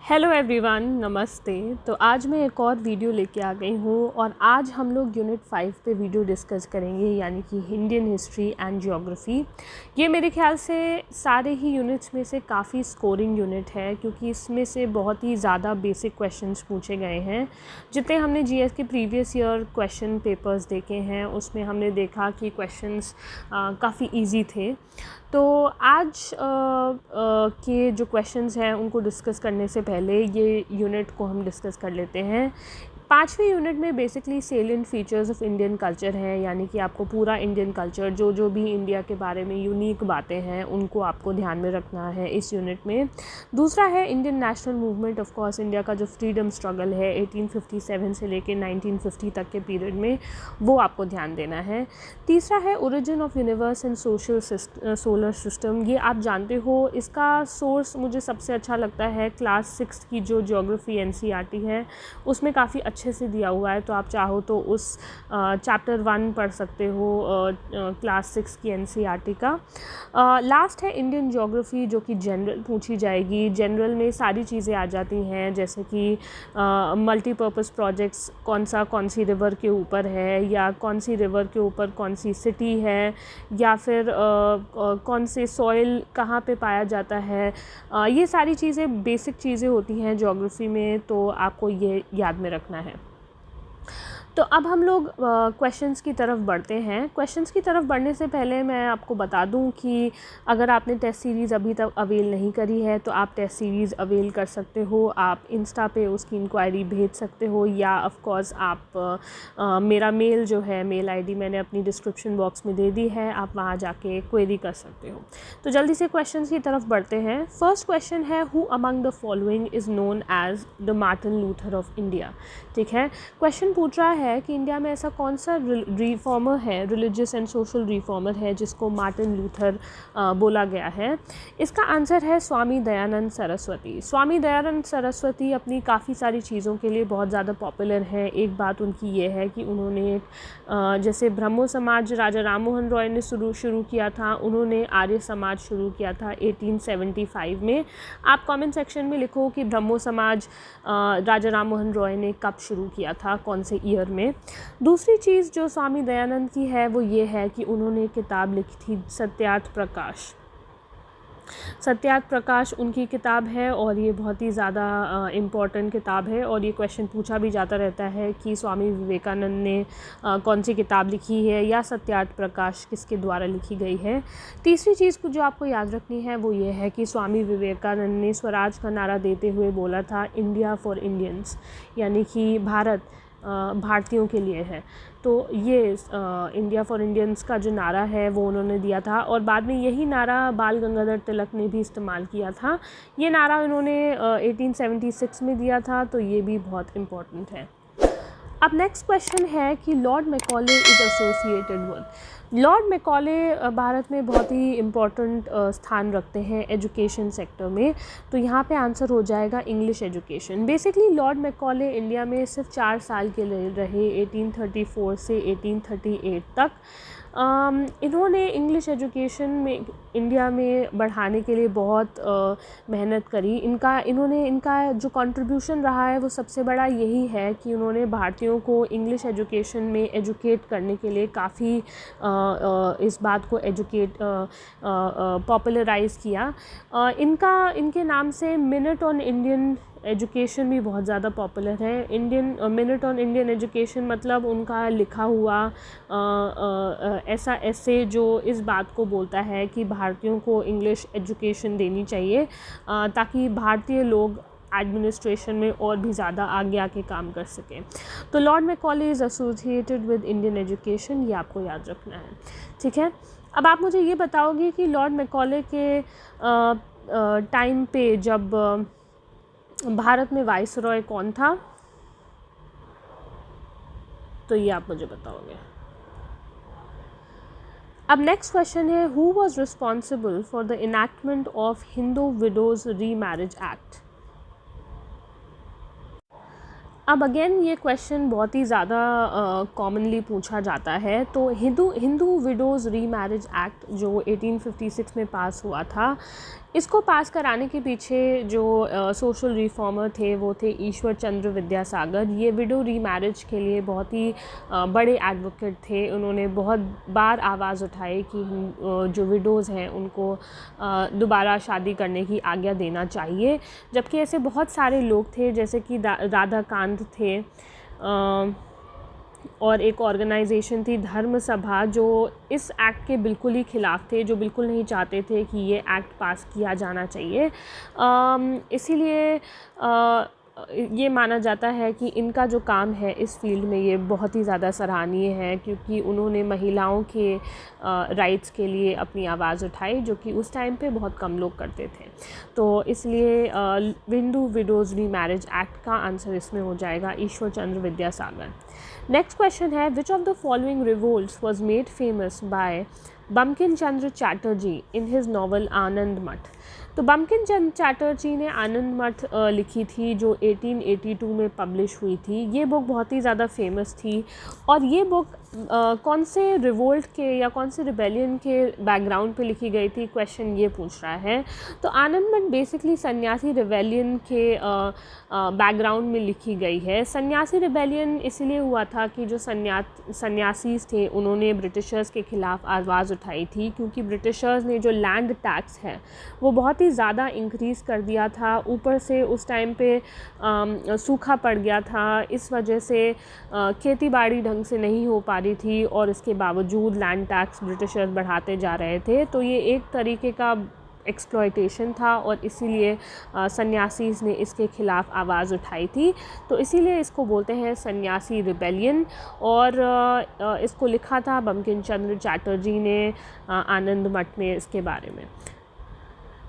Hello everyone, नमस्ते। तो आज मैं एक और वीडियो लेके आ गई हूँ और आज हम लोग यूनिट 5 पे वीडियो डिस्कस करेंगे, यानी कि इंडियन हिस्ट्री एंड ज्योग्राफी। ये मेरे ख्याल से सारे ही यूनिट्स में से काफ़ी स्कोरिंग यूनिट है, क्योंकि इसमें से बहुत ही ज़्यादा बेसिक क्वेश्चंस पूछे गए हैं। जितने हमने जीएस के प्रीवियस ईयर क्वेश्चन पेपर्स देखे हैं उसमें हमने देखा कि क्वेश्चंस काफ़ी इजी थे। तो आज के जो क्वेश्चंस हैं उनको डिस्कस करने से पहले ये यूनिट को हम डिस्कस कर लेते हैं। 5वीं यूनिट में basically salient features of Indian culture है, यानी कि आपको पूरा इंडियन कल्चर जो भी इंडिया के बारे में यूनिक बातें हैं उनको आपको ध्यान में रखना है इस यूनिट में। दूसरा है Indian national movement. Of course India का जो फ्रीडम स्ट्रगल है 1857 से लेकर 1950 तक के पीरियड में, वो आपको ध्यान देना है। तीसरा है origin of universe and solar system. ये आप जानते हो, इसका सोर्स मुझे सबसे अच्छा लगता है क्लास 6 की जो ज्योग्राफी एनसीईआरटी है उसमें काफ़ी अच्छे से दिया हुआ है। तो आप चाहो तो उस चैप्टर 1 पढ़ सकते हो क्लास 6 की एनसीईआरटी का। लास्ट है इंडियन ज्योग्राफी, जो कि जनरल पूछी जाएगी। जनरल में सारी चीज़ें आ जाती हैं, जैसे कि मल्टीपर्पज़ प्रोजेक्ट्स कौन सी रिवर के ऊपर है, या कौन सी रिवर के ऊपर कौन सी सिटी है, या फिर कौन से सॉइल कहाँ पे पाया जाता है। ये सारी चीज़ें बेसिक चीज़ें होती हैं ज्योग्राफी में, तो आपको ये याद में रखना है। तो अब हम लोग क्वेश्चंस की तरफ बढ़ते हैं। क्वेश्चंस की तरफ बढ़ने से पहले मैं आपको बता दूं कि अगर आपने टेस्ट सीरीज़ अभी तक अवेल नहीं करी है तो आप टेस्ट सीरीज़ अवेल कर सकते हो। आप इंस्टा पे उसकी इंक्वायरी भेज सकते हो, या ऑफ कोर्स आप मेरा मेल जो है, मेल आईडी मैंने अपनी डिस्क्रिप्शन बॉक्स में दे दी है, आप वहाँ जाके क्वेरी कर सकते हो। तो जल्दी से क्वेश्चन की तरफ बढ़ते हैं। फर्स्ट क्वेश्चन है, who among the following is known as the Martin Luther of India. ठीक है, क्वेश्चन पूछ रहा है कि इंडिया में ऐसा कौन सा रिफॉर्मर है, रिलीजियस एंड सोशल रिफॉर्मर है, जिसको मार्टिन लूथर बोला गया है। इसका आंसर है स्वामी दयानंद सरस्वती। स्वामी दयानंद सरस्वती अपनी काफ़ी सारी चीज़ों के लिए बहुत ज़्यादा पॉपुलर है। एक बात उनकी ये है कि उन्होंने जैसे ब्रह्मो समाज राजा राम मोहन रॉय ने शुरू किया था, उन्होंने आर्य समाज शुरू किया था 1875 में। आप कमेंट सेक्शन में लिखो कि ब्रह्मो समाज राजा राम मोहन रॉय ने कब शुरू किया था, कौन से ईयर में। दूसरी चीज़ जो स्वामी दयानंद की है वो ये है कि उन्होंने किताब लिखी थी सत्यार्थ प्रकाश। सत्यार्थ प्रकाश उनकी किताब है और ये बहुत ही ज़्यादा इम्पॉर्टेंट किताब है, और ये क्वेश्चन पूछा भी जाता रहता है कि स्वामी विवेकानंद ने कौन सी किताब लिखी है, या सत्यार्थ प्रकाश किसके द्वारा लिखी गई है। तीसरी चीज़ जो आपको याद रखनी है वो ये है कि स्वामी विवेकानंद ने स्वराज का नारा देते हुए बोला था इंडिया फॉर इंडियंस, यानी कि भारत भारतीयों के लिए है। तो ये इंडिया फॉर इंडियंस का जो नारा है वो उन्होंने दिया था, और बाद में यही नारा बाल गंगाधर तिलक ने भी इस्तेमाल किया था। ये नारा उन्होंने 1876 में दिया था, तो ये भी बहुत इम्पोर्टेंट है। अब नेक्स्ट क्वेश्चन है कि Lord Macaulay is associated with. Lord Macaulay Bharat में बहुत ही इम्पॉर्टेंट स्थान रखते हैं एजुकेशन सेक्टर में, तो यहाँ पे आंसर हो जाएगा English education. Basically Lord Macaulay India में सिर्फ 4 साल के लिए रहे, 1834 से 1838 तक। इन्होंने इंग्लिश एजुकेशन में इंडिया में बढ़ाने के लिए बहुत मेहनत करी। इनका जो कंट्रीब्यूशन रहा है वो सबसे बड़ा यही है कि उन्होंने भारतीयों को इंग्लिश एजुकेशन में एजुकेट करने के लिए काफ़ी इस बात को पॉपुलराइज़ किया। इनके नाम से मिनट ऑन इंडियन एजुकेशन भी बहुत ज़्यादा पॉपुलर है। मिनट ऑन इंडियन एजुकेशन मतलब उनका लिखा हुआ ऐसा ऐसे जो इस बात को बोलता है कि भारतीयों को इंग्लिश एजुकेशन देनी चाहिए, ताकि भारतीय लोग एडमिनिस्ट्रेशन में और भी ज़्यादा आगे आके काम कर सकें। तो Lord Macaulay is associated with Indian education, ये आपको याद रखना है। ठीक है, अब आप मुझे ये बताओगे कि लॉर्ड मैकॉले के टाइम पे जब भारत में वाइसरॉय कौन था, तो ये आप मुझे बताओगे। अब नेक्स्ट क्वेश्चन है, who was responsible for the enactment of Hindu Widows Remarriage act. अब अगेन ये क्वेश्चन बहुत ही ज़्यादा कॉमनली पूछा जाता है। तो हिंदू विडोज़ रीमैरिज एक्ट जो 1856 में पास हुआ था, इसको पास कराने के पीछे जो सोशल रिफॉर्मर थे वो थे ईश्वर चंद्र विद्यासागर। ये विडो रीमैरिज के लिए बहुत ही बड़े एडवोकेट थे। उन्होंने बहुत बार आवाज़ उठाई कि जो विडोज़ हैं उनको दोबारा शादी करने की आज्ञा देना चाहिए, जबकि ऐसे बहुत सारे लोग थे जैसे कि राधाकांत थे और एक ऑर्गेनाइजेशन थी धर्म सभा, जो इस एक्ट के बिल्कुल ही ख़िलाफ़ थे, जो बिल्कुल नहीं चाहते थे कि ये एक्ट पास किया जाना चाहिए। इसीलिए ये माना जाता है कि इनका जो काम है इस फील्ड में ये बहुत ही ज़्यादा सराहनीय है, क्योंकि उन्होंने महिलाओं के राइट्स के लिए अपनी आवाज़ उठाई, जो कि उस टाइम पे बहुत कम लोग करते थे। तो इसलिए हिंदू विडोज़ रीमैरिज एक्ट का आंसर इसमें हो जाएगा ईश्वर चंद्र विद्यासागर। नेक्स्ट क्वेश्चन है, which of the following revolts was made famous by Bankim Chandra Chatterjee in his novel Anand Math. तो बंकिम चंद्र चैटर्जी ने आनंद मठ लिखी थी, जो 1882 में पब्लिश हुई थी। ये बुक बहुत ही ज़्यादा फेमस थी और ये बुक कौन से रिवोल्ट के या कौन से रिबेलियन के बैकग्राउंड पे लिखी गई थी, क्वेश्चन ये पूछ रहा है। तो आनंद मठ बेसिकली सन्यासी रिबेलियन के बैकग्राउंड में लिखी गई है। सन्यासी रिबेलियन इसलिए हुआ था कि जो सन्यासी थे उन्होंने ब्रिटिशर्स के ख़िलाफ़ आवाज़ उठाई थी, क्योंकि ब्रिटिशर्स ने जो लैंड टैक्स है वो बहुत ही ज़्यादा इंक्रीज़ कर दिया था। ऊपर से उस टाइम पे सूखा पड़ गया था, इस वजह से खेती बाड़ी ढंग से नहीं हो पा रही थी और इसके बावजूद लैंड टैक्स ब्रिटिशर्स बढ़ाते जा रहे थे। तो ये एक तरीके का एक्सप्लॉयटेशन था और इसीलिए सन्यासीज़ ने इसके ख़िलाफ़ आवाज़ उठाई थी। तो इसीलिए इसको बोलते हैं सन्यासी रिबेलियन और इसको लिखा था बंकिम चंद्र चैटर्जी ने आनंद मठ में इसके बारे में।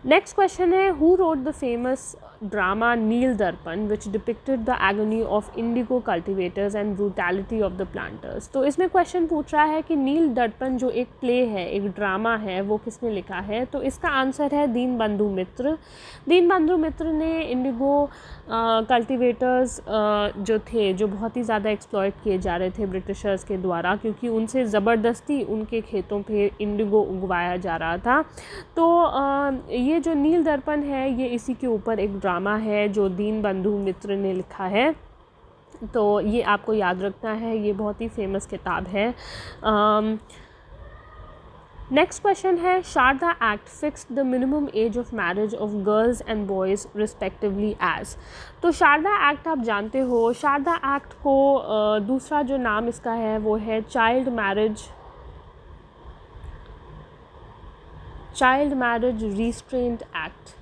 नेक्स्ट क्वेश्चन है, who wrote the famous drama Neel Darpan which depicted the agony of indigo cultivators and brutality of the planters. तो इसमें क्वेश्चन पूछ रहा है कि नील दर्पण जो एक प्ले है, एक ड्रामा है, वो किसने लिखा है। तो इसका आंसर है दीनबंधु मित्र। दीनबंधु मित्र ने इंडिगो कल्टिवेटर्स जो थे, जो बहुत ही ज़्यादा एक्सप्लॉइट किए जा रहे थे ब्रिटिशर्स के द्वारा, क्योंकि उनसे ज़बरदस्ती उनके खेतों पे इंडिगो उगवाया जा रहा था। तो ये जो नील दर्पण है ये इसी के ऊपर एक ड्रामा है जो दीनबंधु मित्र ने लिखा है। तो ये आपको याद रखना है, ये बहुत ही फेमस किताब है। नेक्स्ट क्वेश्चन है, Sharda Act fixed the minimum age of marriage of girls and boys respectively age. तो शारदा एक्ट आप जानते हो, शारदा एक्ट को दूसरा जो नाम इसका है वो है चाइल्ड मैरिज रिस्ट्रेंट एक्ट।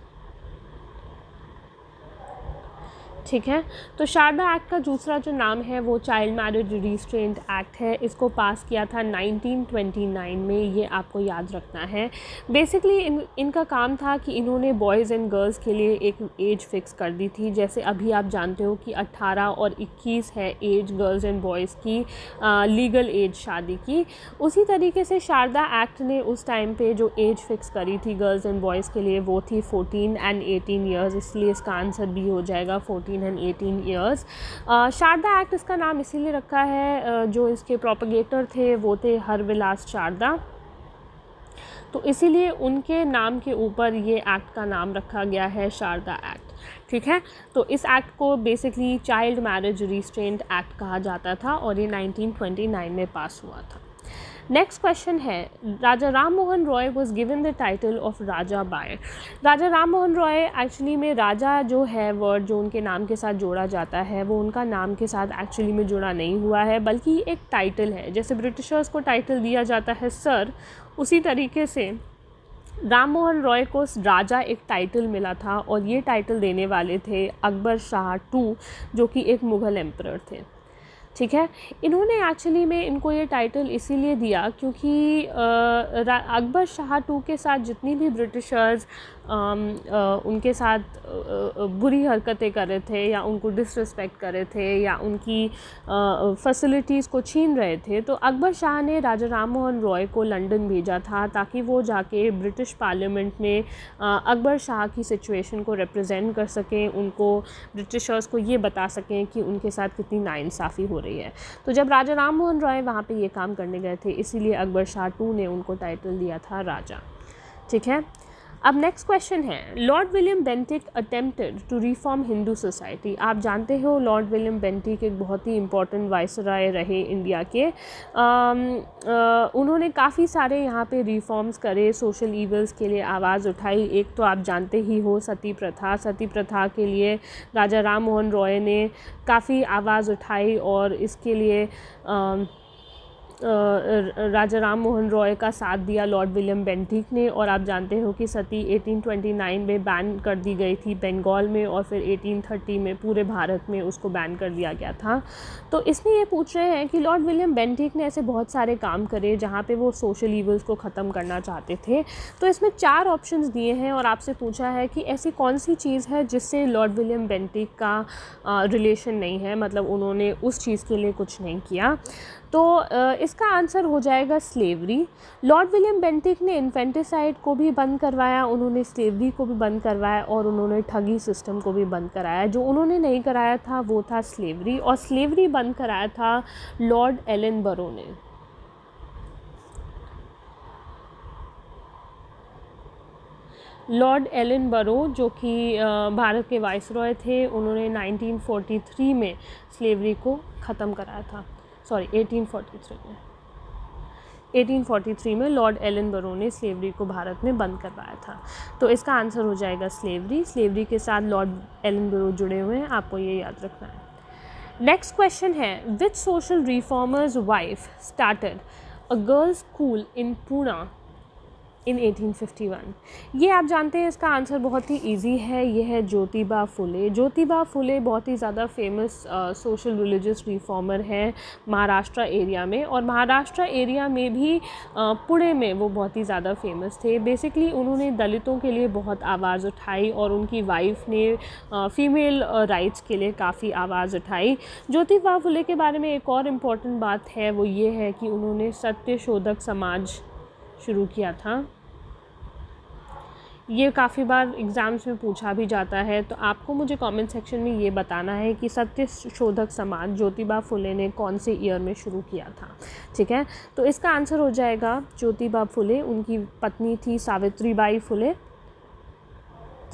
ठीक है, तो शारदा एक्ट का दूसरा जो नाम है वो चाइल्ड मैरिज रिस्ट्रेंट एक्ट है। इसको पास किया था 1929 में, ये आपको याद रखना है। बेसिकली इनका काम था कि इन्होंने बॉयज़ एंड गर्ल्स के लिए एक एज फिक्स कर दी थी। जैसे अभी आप जानते हो कि 18 और 21 है एज गर्ल्स एंड बॉयज़ की लीगल एज शादी की। उसी तरीके से शारदा एक्ट ने उस टाइम पे जो एज फिक्स करी थी गर्ल्स एंड बॉयज़ के लिए वो थी 14 एंड 18 ईयर्स। इसलिए इसका आंसर भी हो जाएगा 14 एंड 18 ईयर्स। शारदा एक्ट इसका नाम इसीलिए रखा है, जो इसके प्रोपगेटर थे वो थे हरविलास शारदा, तो इसीलिए उनके नाम के ऊपर ये एक्ट का नाम रखा गया है शारदा एक्ट। ठीक है, तो इस एक्ट को basically child marriage restraint act कहा जाता था और ये 1929 में पास हुआ था। नेक्स्ट क्वेश्चन है, Raja Ram Mohan Roy was given the title of Raja by. Raja Ram Mohan Roy actually में राजा जो है वर्ड जो उनके नाम के साथ जोड़ा जाता है वो उनका नाम के साथ एक्चुअली में जुड़ा नहीं हुआ है, बल्कि एक टाइटल है। जैसे ब्रिटिशर्स को टाइटल दिया जाता है सर, उसी तरीके से राम मोहन रॉय को राजा एक टाइटल मिला था और ये टाइटल देने वाले थे अकबर शाह II, जो कि एक मुग़ल एम्परर थे। ठीक है, इन्होंने एक्चुअली में इनको ये टाइटल इसीलिए दिया क्योंकि अकबर शाह II के साथ जितनी भी ब्रिटिशर्स उनके साथ बुरी हरकतें कर रहे थे या उनको डिसरिस्पेक्ट कर रहे थे या उनकी फैसिलिटीज़ को छीन रहे थे, तो अकबर शाह ने राजा राम मोहन रॉय को लंदन भेजा था ताकि वो जाके ब्रिटिश पार्लियामेंट में अकबर शाह की सिचुएशन को रिप्रेजेंट कर सकें, उनको ब्रिटिशर्स को ये बता सकें कि उनके साथ कितनी नाइंसाफ़ी हो रही है। तो जब राजा राम मोहन रॉय वहाँ पे ये काम करने गए थे, इसीलिए अकबर शाह II ने उनको टाइटल दिया था राजा। ठीक है, अब नेक्स्ट क्वेश्चन है, Lord William Bentinck attempted to reform Hindu society. आप जानते हो लॉर्ड विलियम बेंटिक एक बहुत ही इंपॉर्टेंट वाइसरॉय रहे इंडिया के। उन्होंने काफ़ी सारे यहाँ पे रिफॉर्म्स करे, सोशल ईवल्स के लिए आवाज़ उठाई। एक तो आप जानते ही हो सती प्रथा के लिए राजा राम मोहन रॉय ने काफ़ी आवाज़ उठाई और इसके लिए राजा राम मोहन रॉय का साथ दिया लॉर्ड विलियम बेंटिक ने। और आप जानते हो कि सती 1829 में बैन कर दी गई थी बंगाल में, और फिर 1830 में पूरे भारत में उसको बैन कर दिया गया था। तो इसमें ये पूछ रहे हैं कि लॉर्ड विलियम बेंटिक ने ऐसे बहुत सारे काम करे जहाँ पे वो सोशल ईवल्स को ख़त्म करना चाहते थे। तो इसमें 4 ऑप्शंस दिए हैं और आपसे पूछा है कि ऐसी कौन सी चीज़ है जिससे लॉर्ड विलियम बेंटिक का रिलेशन नहीं है, मतलब उन्होंने उस चीज़ के लिए कुछ नहीं किया। तो इसका आंसर हो जाएगा स्लेवरी। लॉर्ड विलियम बेंटिक ने इन्फेंटिसाइड को भी बंद करवाया, उन्होंने स्लेवरी को भी बंद करवाया और उन्होंने ठगी सिस्टम को भी बंद कराया। जो उन्होंने नहीं कराया था वो था स्लेवरी, और स्लेवरी बंद कराया था लॉर्ड एलनबरो ने। लॉर्ड एलनबरो जो कि भारत के वाइसरॉय थे, उन्होंने 1943 में स्लेवरी को ख़त्म कराया था। 1843 में लॉर्ड एलनबरो ने स्लेवरी को भारत में बंद करवाया था। तो इसका आंसर हो जाएगा स्लेवरी के साथ लॉर्ड एलनबरो जुड़े हुए हैं, आपको ये याद रखना है। नेक्स्ट क्वेश्चन है, which social reformer's wife started a girls school in Pune in 1851। ये आप जानते हैं, इसका आंसर बहुत ही इजी है, ये है ज्योतिबा फुले। ज्योतिबा फुले बहुत ही ज़्यादा फेमस सोशल रिलीजियस रिफॉर्मर हैं महाराष्ट्र एरिया में, और महाराष्ट्र एरिया में भी पुणे में वो बहुत ही ज़्यादा फेमस थे। बेसिकली उन्होंने दलितों के लिए बहुत आवाज़ उठाई और उनकी वाइफ ने फ़ीमेल राइट्स के लिए काफ़ी आवाज़ उठाई। ज्योतिबा फुले के बारे में एक और इम्पॉर्टेंट बात है, वो ये है कि उन्होंने सत्यशोधक समाज शुरू किया था। ये काफ़ी बार एग्ज़ाम्स में पूछा भी जाता है, तो आपको मुझे कमेंट सेक्शन में ये बताना है कि सत्यशोधक समाज ज्योतिबा फुले ने कौन से ईयर में शुरू किया था। ठीक है, तो इसका आंसर हो जाएगा ज्योतिबा फुले। उनकी पत्नी थी सावित्रीबाई फुले।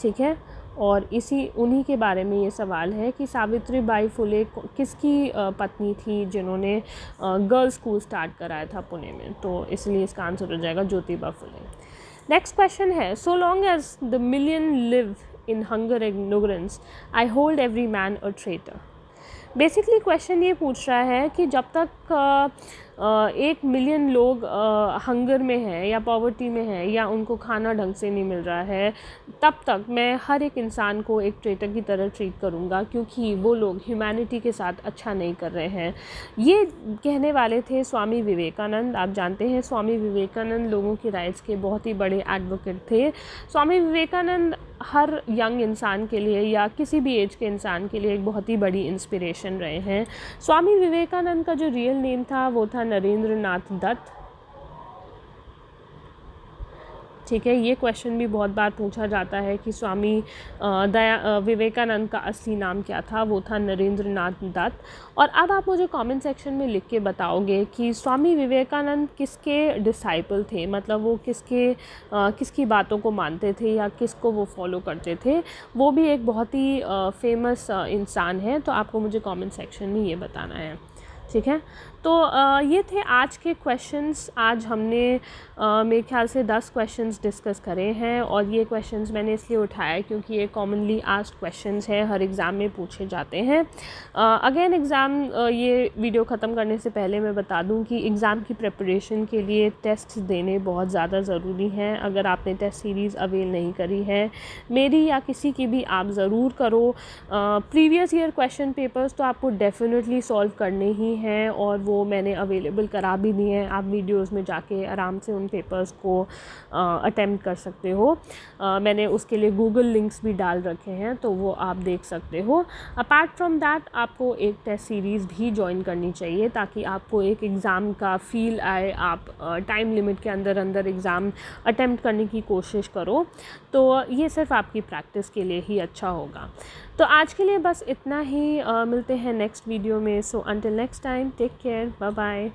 ठीक है, और उन्हीं के बारे में ये सवाल है कि सावित्रीबाई फुले किसकी पत्नी थी जिन्होंने गर्ल्स स्कूल स्टार्ट कराया था पुणे में। तो इसलिए इसका आंसर हो जाएगा ज्योतिबा फुले। नेक्स्ट क्वेश्चन है, so long as the million live in hunger and ignorance I hold every man a traitor. Basically question ये पूछ रहा है कि जब तक 1 मिलियन लोग हंगर में हैं या पॉवर्टी में हैं या उनको खाना ढंग से नहीं मिल रहा है, तब तक मैं हर एक इंसान को एक ट्रेटर की तरह ट्रीट करूँगा, क्योंकि वो लोग ह्यूमैनिटी के साथ अच्छा नहीं कर रहे हैं। ये कहने वाले थे स्वामी विवेकानंद। आप जानते हैं स्वामी विवेकानंद लोगों की राइट्स के बहुत ही बड़े एडवोकेट थे। स्वामी विवेकानंद हर यंग इंसान के लिए या किसी भी एज के इंसान के लिए एक बहुत ही बड़ी इंस्पिरेशन रहे हैं। स्वामी विवेकानंद का जो रियल नेम था वो था नरेंद्र नाथ दत्त। ठीक है, ये क्वेश्चन भी बहुत बार पूछा जाता है कि स्वामी विवेकानंद का असली नाम क्या था। वो था नरेंद्र नाथ दत्त। और अब आप मुझे कमेंट सेक्शन में लिख के बताओगे कि स्वामी विवेकानंद किसके डिसाइपल थे, मतलब वो किसकी बातों को मानते थे या किसको वो फॉलो करते थे। वो भी एक बहुत ही फेमस इंसान है, तो आपको मुझे कमेंट सेक्शन में ये बताना है। ठीक है, तो ये थे आज के क्वेश्चंस। आज हमने मेरे ख्याल से 10 क्वेश्चंस डिस्कस करे हैं, और ये क्वेश्चंस मैंने इसलिए उठाया क्योंकि ये कॉमनली आस्क्ड क्वेश्चंस हैं, हर एग्ज़ाम में पूछे जाते हैं। अगेन ये वीडियो ख़त्म करने से पहले मैं बता दूं कि एग्ज़ाम की प्रिपरेशन के लिए टेस्ट देने बहुत ज़्यादा ज़रूरी हैं। अगर आपने टेस्ट सीरीज़ अवेल नहीं करी है मेरी या किसी की भी, आप ज़रूर करो। प्रीवियस ईयर क्वेश्चन पेपर्स तो आपको डेफिनेटली सॉल्व करने ही हैं, और वो मैंने अवेलेबल करा भी दिए हैं। आप वीडियोस में जाके आराम से उन पेपर्स को अटेम्प्ट कर सकते हो। मैंने उसके लिए गूगल लिंक्स भी डाल रखे हैं, तो वो आप देख सकते हो। अपार्ट फ्रॉम दैट आपको एक टेस्ट सीरीज़ भी ज्वाइन करनी चाहिए ताकि आपको एक एग्ज़ाम का फ़ील आए। आप टाइम लिमिट के अंदर एग्ज़ाम अटेम्प्ट करने की कोशिश करो, तो ये सिर्फ आपकी प्रैक्टिस के लिए ही अच्छा होगा। तो आज के लिए बस इतना ही। मिलते हैं नेक्स्ट वीडियो में। So until next time, take care, bye bye.